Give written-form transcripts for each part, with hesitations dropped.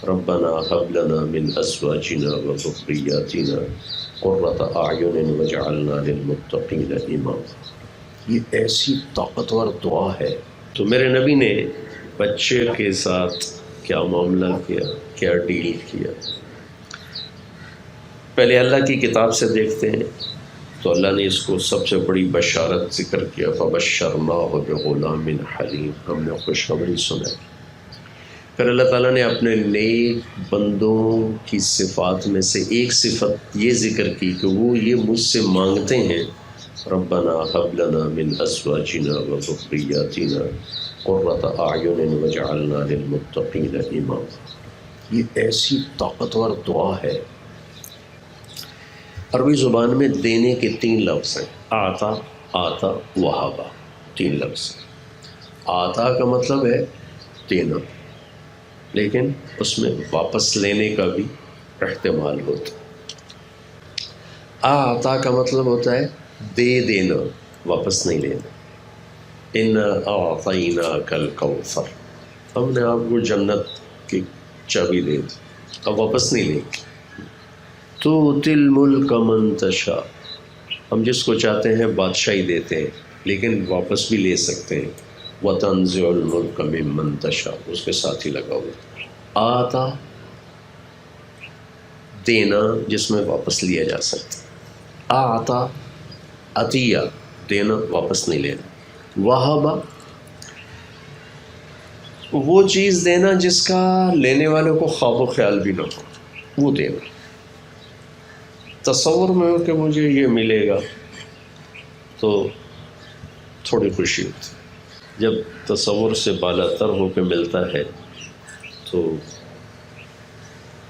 ربنا هب لنا من ازواجنا وذرياتنا قرۃ اعین واجعلنا للمتقین اماما۔ یہ ایسی طاقتور دعا ہے۔ تو میرے نبی نے بچے کے ساتھ کیا معاملہ کیا، کیا ڈیل کیا؟ پہلے اللہ کی کتاب سے دیکھتے ہیں تو اللہ نے اس کو سب سے بڑی بشارت ذکر کیا، فبشرناہ بغلام حلیم، ہم نے خوشخبری سنائی۔ پھر اللہ تعالیٰ نے اپنے نیک بندوں کی صفات میں سے ایک صفت یہ ذکر کی کہ وہ یہ مجھ سے مانگتے ہیں، ربنا هب لنا من ازواجنا وذرياتنا قرۃ اعین واجعلنا للمتقین اماما۔ یہ ایسی طاقتور دعا ہے۔ عربی زبان میں دینے کے 3 لفظ ہیں، آتا، آتا، وہابا، 3 لفظ۔ آتا کا مطلب ہے دینا، لیکن اس میں واپس لینے کا بھی احتمال ہوتا ہے۔ آتا کا مطلب ہوتا ہے دے دینا، واپس نہیں لینا۔ اِنَّا أَعْطَيْنَاكَ الْكَوْثَرَ، ہم نے آپ کو جنت کی چابی دے دی، اب واپس نہیں لیں گے۔ تُؤْتِي الْمُلْكَ مَن تَشَاءُ، ہم جس کو چاہتے ہیں بادشاہی دیتے ہیں، لیکن واپس بھی لے سکتے ہیں۔ وَتَنزِعُ الْمُلْكَ مِمَّن تَشَاءُ، اس کے ساتھ ہی لگا ہوا۔ آتا دینا جس میں واپس لیا جا سکتا، آتا عطیہ دینا، واپس نہیں لینا۔ وہابا وہ چیز دینا جس کا لینے والے کو خواب و خیال بھی نہ ہو، وہ دینا۔ تصور میں ہو کہ مجھے یہ ملے گا تو تھوڑی خوشی ہوتی، جب تصور سے بالا تر ہو کے ملتا ہے تو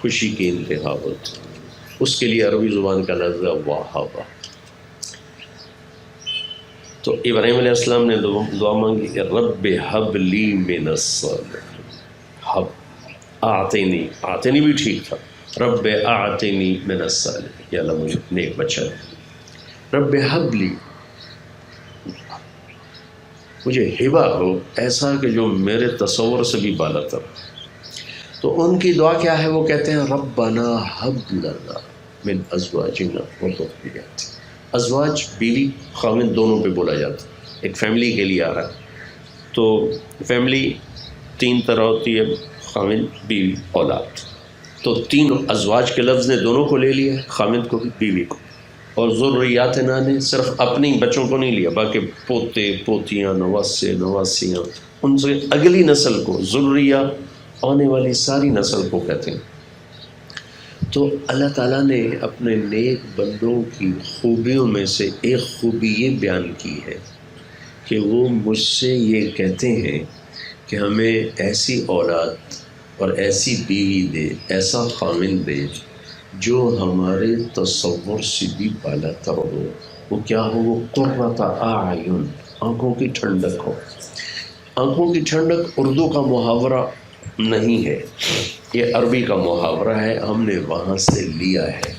خوشی کی انتہا ہوتی۔ اس کے لیے عربی زبان کا لفظ ہے وہابا۔ تو ابراہیم علیہ السلام نے دعا مانگی کہ رب ہب لی من الصالحین، ہب آتینی، آتینی بھی ٹھیک تھا، رب آتینی من الصالحین، یا اللہ مجھے نیک بچہ ہے۔ رب ہب لی، مجھے ہبہ ہو ایسا کہ جو میرے تصور سے بھی بالا تر۔ تو ان کی دعا کیا ہے؟ وہ کہتے ہیں ربنا ہب لنا من ازواجنا وذریاتنا۔ ازواج بیوی خاوند دونوں پہ بولا جاتا ہے، ایک فیملی کے لیے آ رہا ہے۔ تو فیملی 3 طرح ہوتی ہے، خاوند، بیوی، اولاد۔ تو 3 ازواج کے لفظ نے دونوں کو لے لیا ہے، خاوند کو بھی بیوی کو۔ اور ذریاتنا نے صرف اپنی بچوں کو نہیں لیا، باقی پوتے، پوتیاں، نواسے، نواسیاں، ان سے اگلی نسل کو، ذریہ آنے والی ساری نسل کو کہتے ہیں۔ تو اللہ تعالیٰ نے اپنے نیک بندوں کی خوبیوں میں سے ایک خوبی یہ بیان کی ہے کہ وہ مجھ سے یہ کہتے ہیں کہ ہمیں ایسی اولاد اور ایسی بیوی دے، ایسا خاوند دے جو ہمارے تصور سے بھی بالا تر ہو۔ وہ کیا ہو؟ وہ قرۃ اعین، آنکھوں کی ٹھنڈک ہو۔ آنکھوں کی ٹھنڈک اردو کا محاورہ نہیں ہے، یہ عربی کا محاورہ ہے، ہم نے وہاں سے لیا ہے۔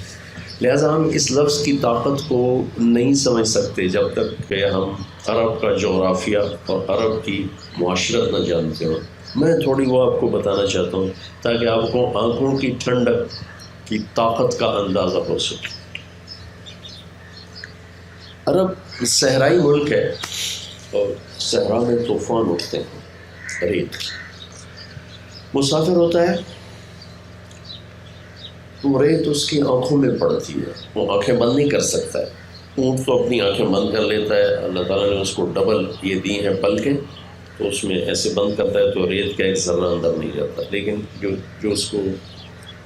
لہٰذا ہم اس لفظ کی طاقت کو نہیں سمجھ سکتے جب تک کہ ہم عرب کا جغرافیہ اور عرب کی معاشرت نہ جانتے ہوں۔ میں تھوڑی وہ آپ کو بتانا چاہتا ہوں تاکہ آپ کو آنکھوں کی ٹھنڈک کی طاقت کا اندازہ ہو سکے۔ عرب صحرائی ملک ہے اور صحرا میں طوفان اٹھتے ہیں، ریت۔ مسافر ہوتا ہے تو ریت اس کی آنکھوں میں پڑتی ہے، وہ آنکھیں بند نہیں کر سکتا ہے۔ اونٹ تو اپنی آنکھیں بند کر لیتا ہے، اللہ تعالیٰ نے اس کو ڈبل یہ دی ہیں پلکیں، تو اس میں ایسے بند کرتا ہے تو ریت کا ایک ذرہ اندر نہیں جاتا۔ لیکن جو اس کو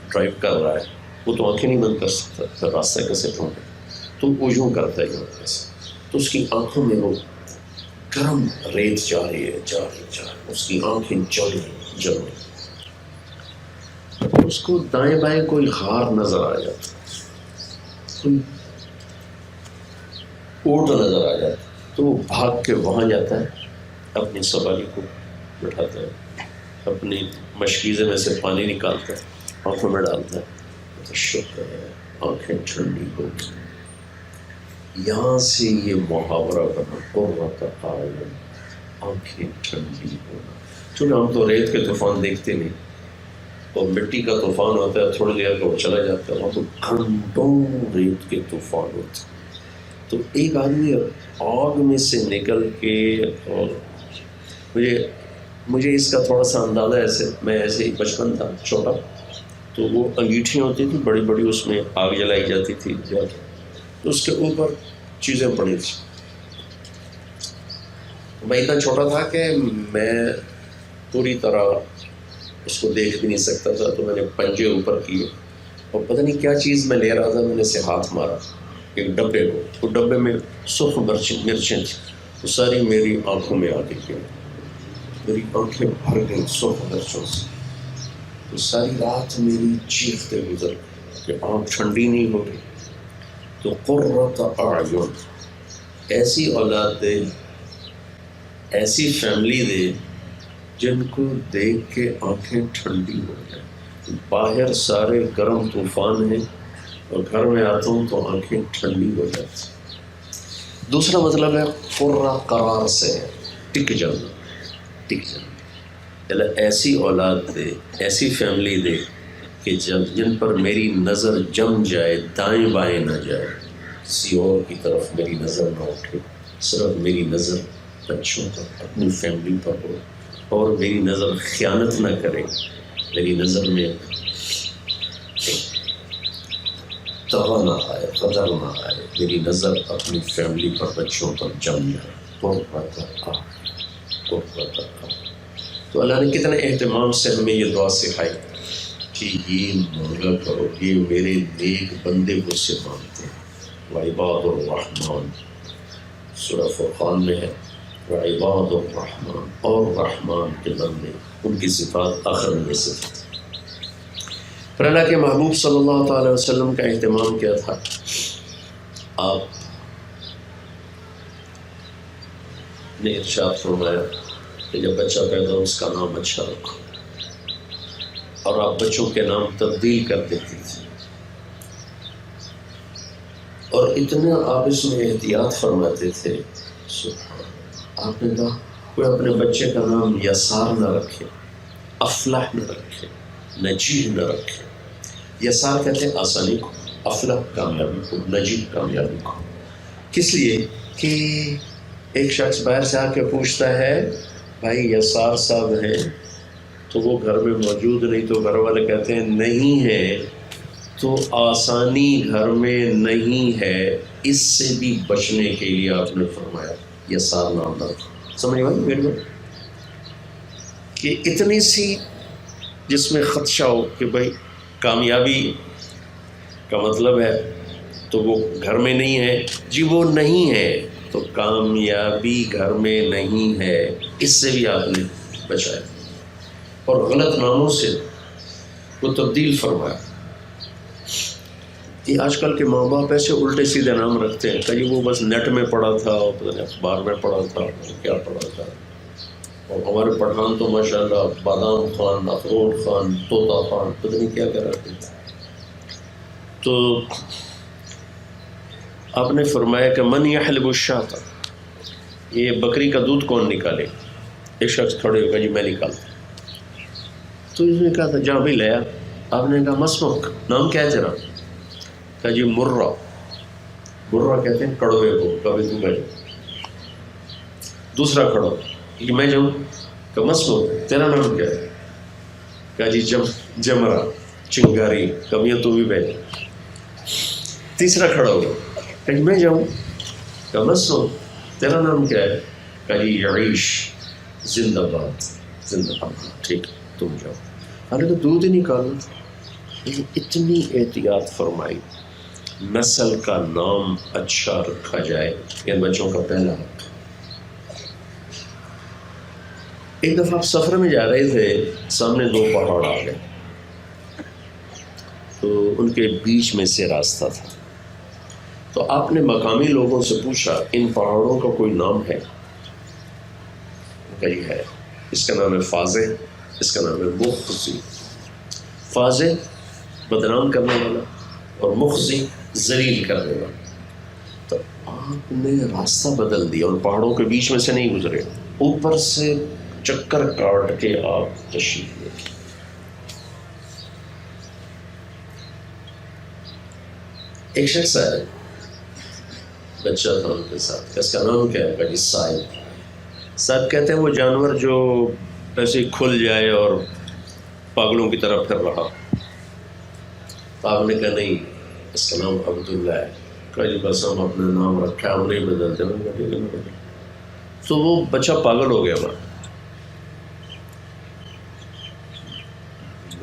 ڈرائیو کر رہا ہے وہ تو آنکھیں نہیں بند کر سکتا، پھر راستہ کیسے ڈھونڈے؟ تو وہ یوں کرتا ہے، یوں ایسے، تو اس کی آنکھوں میں وہ گرم ریت جا رہی ہے، جا رہی، اس کی آنکھیں جل رہی۔ اس کو دائیں بائیں کوئی غار نظر آ جاتا، کوئی اونٹ نظر آ جاتا، تو وہ بھاگ کے وہاں جاتا ہے، اپنی سواری کو بٹھاتا ہے، اپنی مشکیزے میں سے پانی نکالتا ہے، آنکھوں میں ڈالتا ہے، تو شکر ہے آنکھیں ٹھنڈی ہو گئی۔ یہاں سے یہ محاورہ بنا، قرۃ اعین، آنکھیں ٹھنڈی ہونا۔ چونکہ ہم تو ریت کے طوفان دیکھتے نہیں، اور مٹی کا طوفان ہوتا ہے، تھوڑی دیر کا وہ چلا جاتا ہے، وہاں تو گھنٹوں ریت کے طوفان ہوتے ہیں۔ تو ایک آدمی آگ میں سے نکل کے، اور مجھے اس کا تھوڑا سا اندازہ میں ایسے ہی بچپن تھا چھوٹا، تو وہ انگیٹھیاں ہوتی تھیں بڑی بڑی، اس میں آگ جلائی جاتی تھی، تو اس کے اوپر چیزیں پڑی تھیں۔ میں اتنا چھوٹا تھا کہ میں پوری طرح اس کو دیکھ بھی نہیں سکتا تھا، تو میں نے پنجے اوپر کیے اور پتہ نہیں کیا چیز میں لے رہا تھا، میں نے سے ہاتھ مارا ایک ڈبے کو، وہ ڈبے میں سرخ مرچیں تھیں، وہ ساری میری آنکھوں میں آ گئی، میری آنکھیں بھر گئی سرخ مرچوں سے۔ تو ساری رات میری چیختے گزر کہ آنکھ ٹھنڈی نہیں ہو رہی۔ تو قرۃ اعین، ایسی اولاد دے، ایسی فیملی دے جن کو دیکھ کے آنکھیں ٹھنڈی ہو جائیں۔ باہر سارے گرم طوفان ہیں اور گھر میں آتا ہوں تو آنکھیں ٹھنڈی ہو جاتی۔ دوسرا مطلب ہے قرہ، قرار سے ٹک جانا، ٹک جانا۔ ایسی اولاد دے، ایسی فیملی دے کہ جن پر میری نظر جم جائے، دائیں بائیں نہ جائے، کسی اور کی طرف میری نظر نہ اٹھے، صرف میری نظر بچوں پر، اپنی فیملی پر ہو، اور میری نظر خیانت نہ کرے، میری نظر میں طغہ نہ آئے، قدر نہ آئے، میری نظر اپنی فیملی پر، بچوں پر جم جائے۔ تو اللہ نے کتنے اہتمام سے ہمیں یہ دعا سکھائی کہ یہ مانگا کرو، یہ میرے نیک بندے مجھ سے مانگتے ہیں۔ وعباد الرحمن، سورہ فرقان میں ہے، وعباد الرحمن، اور رحمان کے بندے، ان کی صفات آخر میں یہ صفات۔ پھر اللہ کے محبوب صلی اللہ تعالی وسلم کا اہتمام کیا تھا؟ آپ نے ارشاد فرمایا کہ جب بچہ پیدا ہو اس کا نام اچھا رکھو، اور آپ بچوں کے نام تبدیل کر دیتی تھی، اور اتنا آپ اس میں احتیاط فرماتے تھے۔ سبحان، آپ نے کہا کوئی اپنے بچے کا نام یسار نہ رکھے، افلح نہ رکھے، نجیح نہ رکھے۔ یسار کہتے ہیں آسانی کو، افلح کامیابی کو، نجیح کامیابی کو۔ کس لیے کہ ایک شخص باہر سے آ کے پوچھتا ہے بھائی یسار صاحب ہیں تو وہ گھر میں موجود نہیں، تو گھر والے کہتے ہیں نہیں ہے، تو آسانی گھر میں نہیں ہے، اس سے بھی بچنے کے لیے آپ نے فرمایا یسار نام نہ رکھو۔ سمجھ میں میرے کو کہ اتنی سی جس میں خدشہ ہو کہ بھائی کامیابی کا مطلب ہے تو وہ گھر میں نہیں ہے، جی وہ نہیں ہے تو کامیابی گھر میں نہیں ہے، اس سے بھی آپ نے بچایا، اور غلط ناموں سے وہ تبدیل فرمایا۔ یہ آج کل کے ماں باپ ایسے الٹے سیدھے نام رکھتے ہیں کہ وہ بس نیٹ میں پڑھا تھا، پتہ نہیں اخبار میں پڑھا تھا، کیا پڑھا تھا۔ اور ہمارے پٹھان تو ماشاءاللہ بادام خان، اخروٹ خان، طوطا خان، پتہ نہیں کیا کیا رکھتے تھے۔ تو آپ نے فرمایا کہ من یحلب الشاۃ، یہ بکری کا دودھ کون نکالے؟ ایک شخص کھڑے ہو گیا، جی میں نکالتا۔ تو اس نے کہا تھا جہاں بھی لیا، آپ نے کہا مسمک، نام کیا ہے تیرا؟ کہا جی مرہ، مرہ کہتے ہیں کڑوے کو، کبھی تو بیٹھ۔ دوسرا کھڑا کہ میں جاؤں، کہ مسمک، تیرا نام کیا ہے؟ کہا جی جمرہ، چنگاری، کبھی تو بھی بیٹھ۔ تیسرا کھڑا ہو کہ میں جاؤں، کہ مسمک، تیرا نام کیا ہے؟ کہا جی یعیش، زندہ باد، زندہ باد، ٹھیک تم جاؤ۔ ارے تو دودھ ہی نکالو، لیکن اتنی احتیاط فرمائی نسل کا نام اچھا رکھا جائے، ان بچوں کا پہلا حق۔ ایک دفعہ آپ سفر میں جا رہے تھے، سامنے دو پہاڑ آ گئے، تو ان کے بیچ میں سے راستہ تھا، تو آپ نے مقامی لوگوں سے پوچھا ان پہاڑوں کا کوئی نام ہے؟ کہی ہے، اس کا نام ہے فازع، اس کا نام ہے مخزی۔ فازع بدنام کرنے والا، اور مخزی ذلیل کرنے والا۔ تو آپ نے راستہ بدل دیا، ان پہاڑوں کے بیچ میں سے نہیں گزرے، اوپر سے چکر کاٹ کے آپ تشریف لے گئے۔ ایک شخص ہے، بچہ تھا ان کے ساتھ، اس کا نام کیا ہے؟ جی صاحب۔ صاحب کہتے ہیں وہ جانور جو ایسے ہی کھل جائے اور پاگلوں کی طرح پھر رہا۔ آپ نے کہا نہیں، اس کا نام عبداللہ ہے۔ کہا جی بس ہم اپنے نام رکھا، ہم نہیں بدلتے۔ میں کہا ٹھیک ہے، نہیں بدلتے۔ تو وہ بچہ پاگل ہو گیا وہاں،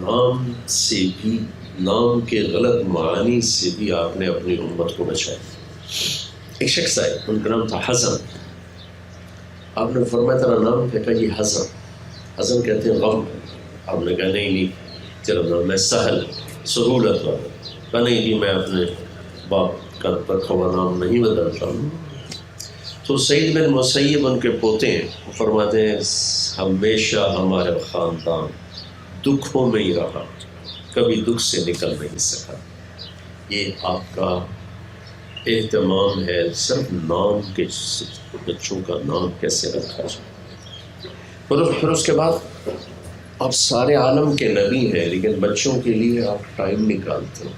نام سے بھی، نام کے غلط معانی سے بھی آپ نے اپنی امت کو بچایا۔ ایک شخص آئے، ان کا نام تھا حزن۔ آپ نے فرمایا تیرا نام کیا؟ کہا جی حزن۔ حزن کہتے ہیں غم۔ آپ نے کہا نہیں، تیرا نام ہے سہل، سہولت والا۔ کہا نہیں جی، میں اپنے باپ کا رکھا ہوا نام نہیں بدلتا ہوں۔ تو سعید بن مسیب ان کے پوتے ہیں، وہ فرماتے ہیں ہمیشہ ہمارا خاندان دکھوں میں ہی رہا، کبھی دکھ سے نکل نہیں سکا۔ یہ آپ کا اہتمام ہے صرف نام کے، بچوں کا نام کیسے رکھا جائے۔ پھر اس کے بعد آپ سارے عالم کے نبی ہیں، لیکن بچوں کے لیے آپ ٹائم نکالتے ہیں۔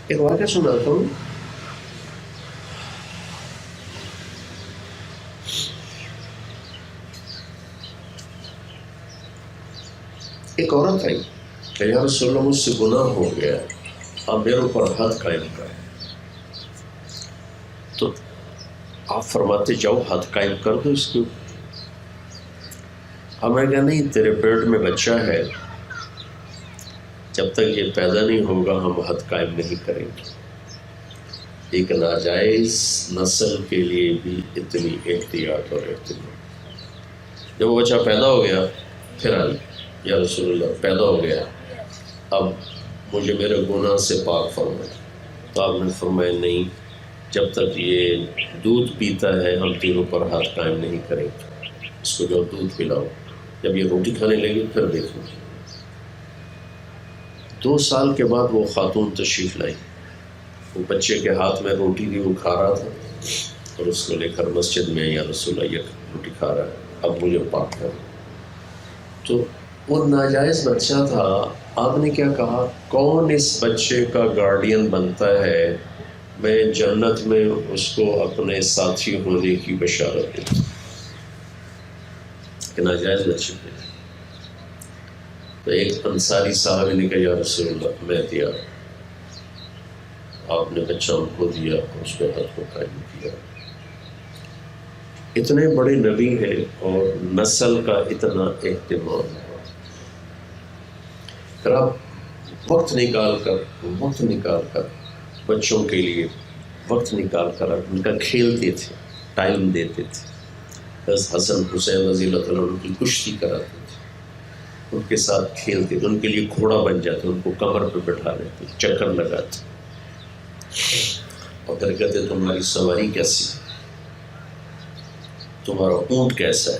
ایک واقعہ سناتا ہوں۔ ایک عورت آئی کہ یا رسول اللہ مجھ سے گناہ ہو گیا، آپ میرے اوپر حد قائم کریں۔ تو آپ فرماتے جاؤ حد قائم کر دو اس کے اوپر۔ ہمیں کہا نہیں، تیرے پیٹ میں بچہ ہے، جب تک یہ پیدا نہیں ہوگا ہم حد قائم نہیں کریں گے۔ ایک ناجائز نسل کے لیے بھی اتنی احتیاط اور اہتمام۔ جب وہ بچہ پیدا ہو گیا، پھر آئی یا رسول اللہ پیدا ہو گیا، اب مجھے میرے گناہ سے پاک فرمائے۔ تو آپ نے فرمایا نہیں، جب تک یہ دودھ پیتا ہے ہم تینوں پر ہاتھ قائم نہیں کریں گے، اس کو جو دودھ پلاؤ۔ جب یہ روٹی کھانے لگی پھر دیکھو۔ 2 سال کے بعد وہ خاتون تشریف لائی، وہ بچے کے ہاتھ میں روٹی بھی وہ کھا رہا تھا، اور اس کو لے کر مسجد میں یا رسول اللہ یہ روٹی کھا رہا ہے، اب مجھے پاک کر۔ تو وہ ناجائز بچہ تھا، آپ نے کیا کہا؟ کون اس بچے کا گارڈین بنتا ہے؟ میں جنت میں اس کو اپنے ساتھی ہونے کی بشارت دیتا ہوں کہ ناجائز بچے پہ۔ تو ایک انصاری صاحب نے کہا یا رسول اللہ میں دیا۔ آپ نے بچہ ان کو دیا، اس پہ حد کو قائم کیا۔ اتنے بڑے نبی ہیں اور نسل کا اتنا اہتمام ہے۔ پھر آپ وقت نکال کر بچوں کے لیے وقت نکال کر ان کا کھیلتے تھے، ٹائم دیتے تھے۔ حسن حسین رضی اللہ تعالیٰ ان کی کشتی کراتے تھے، ان کے ساتھ کھیلتے تھے، ان کے لیے گھوڑا بن جاتے، ان کو کمر پہ بٹھا لیتے، چکر لگاتے، اور پھر کہتے تمہاری سواری کیسی ہے، تمہارا اونٹ کیسا ہے۔